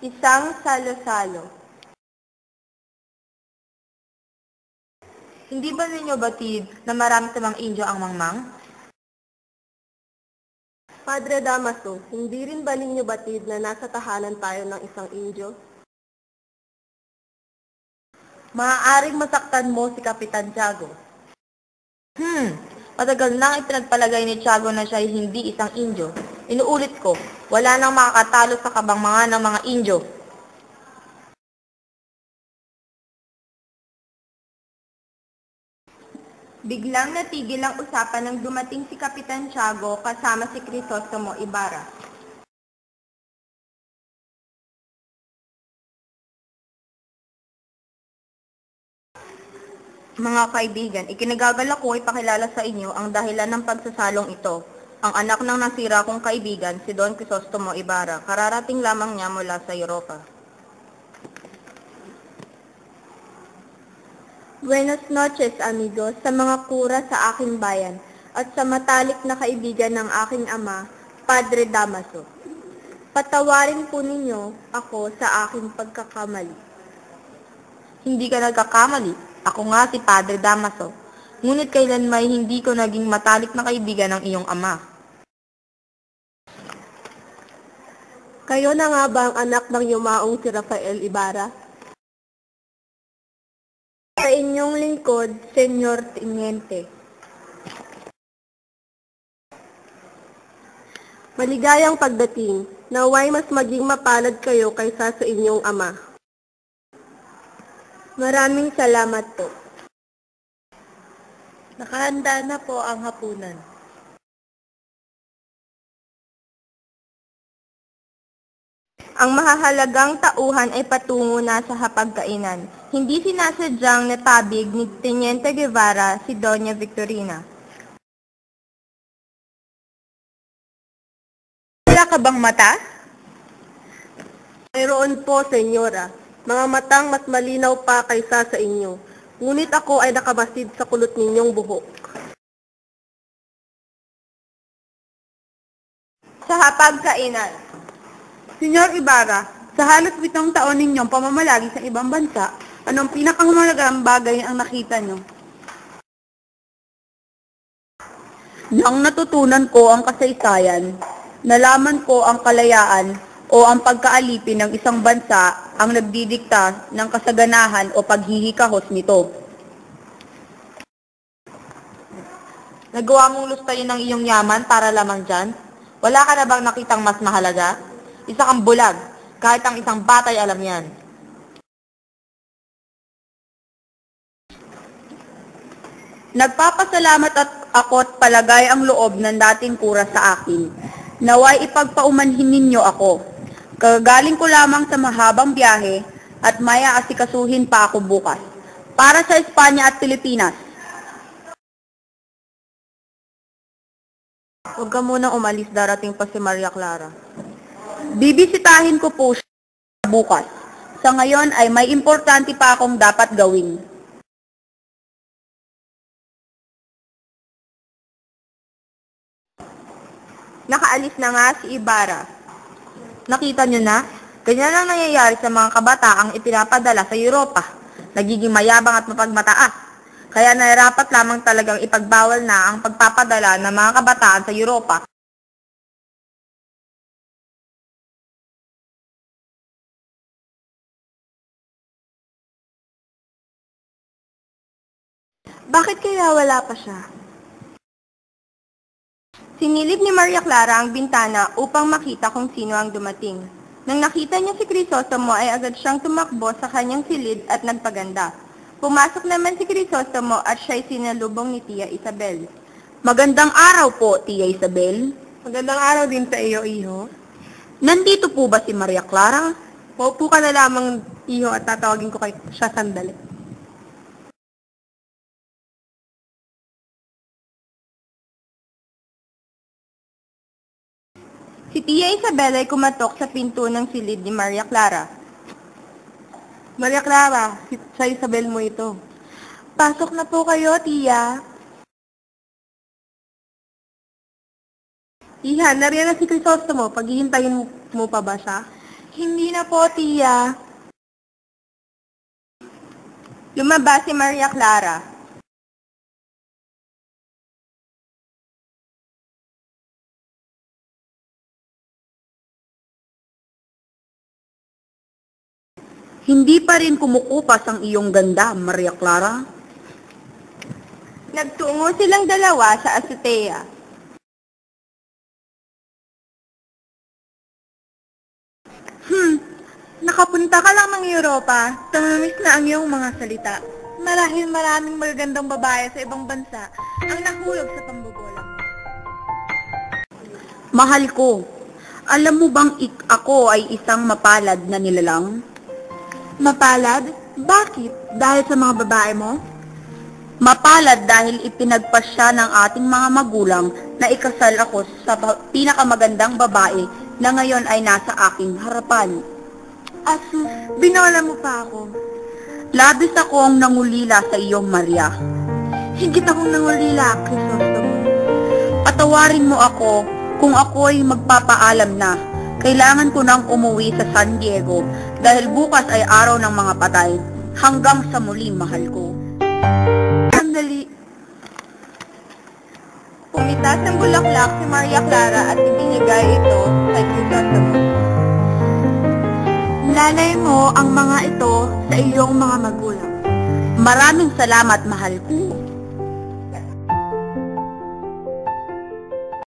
Isang salo-salo. Hindi ba ninyo batid na marami sa mga Indio ang mangmang? Padre Damaso, hindi rin ba ninyo batid na nasa tahanan tayo ng isang Indio? Maaaring masaktan mo si Kapitan Tiago. Matagal nang ipinagpalagay ni Tiago na siya ay hindi isang Indio. Inuulit ko, wala nang makakatalo sa kabangmangan ng mga Indio. Biglang natigil ang usapan nang dumating si Kapitan Tiago kasama si Crisostomo Ibarra. Mga kaibigan, ikinagagalak ko ipakilala sa inyo ang dahilan ng pagsasalong ito. Ang anak ng nasira kong kaibigan, si Don Crisostomo Ibarra, kararating lamang niya mula sa Europa. Buenas noches, amigos, sa mga kura sa aking bayan at sa matalik na kaibigan ng aking ama, Padre Damaso. Patawarin po ninyo ako sa aking pagkakamali. Hindi ka nagkakamali. Ako nga si Padre Damaso. Ngunit kailanmay hindi ko naging matalik na kaibigan ng iyong ama. Kayo na nga ba ang anak ng yumaong si Rafael Ibarra? Sa inyong lingkod, Senyor Teniente. Maligayang pagdating, naway mas maging mapalad kayo kaysa sa inyong ama. Maraming salamat po. Nakahanda na po ang hapunan. Ang mahahalagang tauhan ay patungo na sa hapagkainan. Hindi sinasadyang natabig ni Teniente Guevara si Doña Victorina. Wala ka bang mata? Mayroon po, senyora. Mga matang mas malinaw pa kaysa sa inyo. Ngunit ako ay nakamasid sa kulot ninyong buhok. Sa hapagkainan. Senyor Ibarra, sa halos 7 taon ninyong pamamalagi sa ibang bansa, anong pinakamahalagang bagay ang nakita nyo? Nang natutunan ko ang kasaysayan, nalaman ko ang kalayaan o ang pagkaalipin ng isang bansa ang nagdidikta ng kasaganahan o paghihikahos nito. Nagawa mong lustayin ng iyong yaman para lamang dyan? Wala ka na bang nakitang mas mahalaga? Isa kang bulag, kahit ang isang batay alam yan. Nagpapasalamat at ako't palagay ang loob ng dating kura sa akin. Naway ipagpaumanhin ninyo ako. Kagagaling ko lamang sa mahabang biyahe at may aasikasuhin pa ako bukas. Para sa Espanya at Pilipinas. Huwag ka munang umalis, darating pa si Maria Clara. Bibisitahin ko po siya bukas. Sa ngayon ay may importante pa akong dapat gawin. Nakaalis na nga si Ibarra. Nakita nyo na? Ganyan ang nangyayari sa mga kabataang ipinapadala sa Europa. Nagiging mayabang at mapagmataas. Kaya nararapat lamang talagang ipagbawal na ang pagpapadala ng mga kabataan sa Europa. Bakit kaya wala pa siya? Sinilip ni Maria Clara ang bintana upang makita kung sino ang dumating. Nang nakita niya si Crisostomo ay agad siyang tumakbo sa kanyang silid at nagpaganda. Pumasok naman si Crisostomo at siya'y sinalubong ni Tia Isabel. Magandang araw po, Tia Isabel. Magandang araw din sa iyo, iho. Nandito po ba si Maria Clara? Paupo ka na lamang, iho, at tatawagin ko siya sandali. Si Tia Isabel ay kumatok sa pinto ng silid ni Maria Clara. Maria Clara, sa Isabel mo ito. Pasok na po kayo, Tia. Iha, nariyan na si Crisostomo. Paghihintayin mo pa ba siya? Hindi na po, tiya. Lumabas si Maria Clara. Hindi pa rin kumukupas ang iyong ganda, Maria Clara. Nagtungo silang dalawa sa azotea. Nakapunta ka lang ng Europa. Tamamis na ang iyong mga salita. Marahil maraming magagandang babae sa ibang bansa ang nahulog sa pambobola mo. Mahal ko, alam mo bang ako ay isang mapalad na nilalang? Mapalad? Bakit? Dahil sa mga babae mo? Mapalad dahil ipinagpasya ng ating mga magulang na ikasal ako sa pinakamagandang babae na ngayon ay nasa aking harapan. Asus, binola mo pa ako. Labis akong nangulila sa iyong Maria. Higit akong nangulila, Crisostomo. Patawarin mo ako kung ako'y magpapaalam na. Kailangan ko nang umuwi sa San Diego dahil bukas ay araw ng mga patay. Hanggang sa muli, mahal ko. Sandali. Pumitas ng bulaklak si Maria Clara at ibinigay ito kay Crisostomo. Lalay mo ang mga ito sa iyong mga magulang. Maraming salamat, mahal ko.